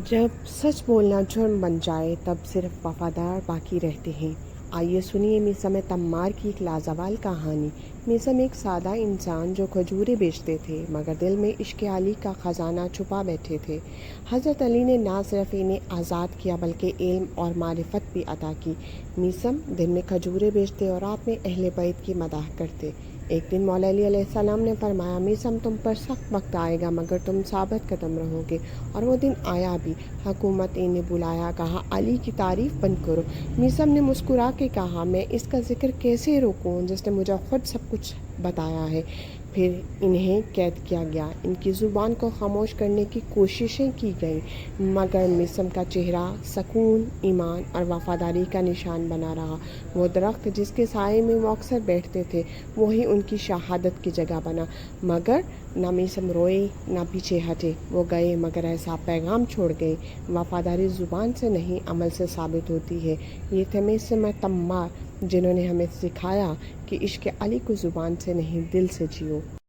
جب سچ بولنا جرم بن جائے تب صرف وفادار باقی رہتے ہیں۔ آئیے سنیے میثم تمار کی ایک لازوال کہانی۔ میثم ایک سادہ انسان جو کھجوریں بیچتے تھے مگر دل میں عشق علی کا خزانہ چھپا بیٹھے تھے۔ حضرت علی نے نہ صرف انہیں آزاد کیا بلکہ علم اور معرفت بھی عطا کی۔ میثم دن میں کھجوریں بیچتے اور رات میں اہل بیت کی مداح کرتے۔ ایک دن مولا علی علیہ السلام نے فرمایا، میثم تم پر سخت وقت آئے گا مگر تم ثابت قدم رہو گے، اور وہ دن آیا بھی۔ حکومت نے بلایا، کہا علی کی تعریف بند کرو۔ میثم نے مسکرا کے کہا، میں اس کا ذکر کیسے روکوں جس نے مجھے خود سب کچھ بتایا ہے۔ پھر انہیں قید کیا گیا، ان کی زبان کو خاموش کرنے کی کوششیں کی گئیں مگر میثم کا چہرہ سکون، ایمان اور وفاداری کا نشان بنا رہا۔ وہ درخت جس کے سائے میں وہ اکثر بیٹھتے تھے وہی ان کی شہادت کی جگہ بنا۔ مگر نہ میثم روئے نہ پیچھے ہٹے، وہ گئے مگر ایسا پیغام چھوڑ گئے، وفاداری زبان سے نہیں عمل سے ثابت ہوتی ہے۔ یہ تھے میثم تمار، جنہوں نے ہمیں سکھایا کہ عشق علی کو زبان سے نہیں دل سے جیو۔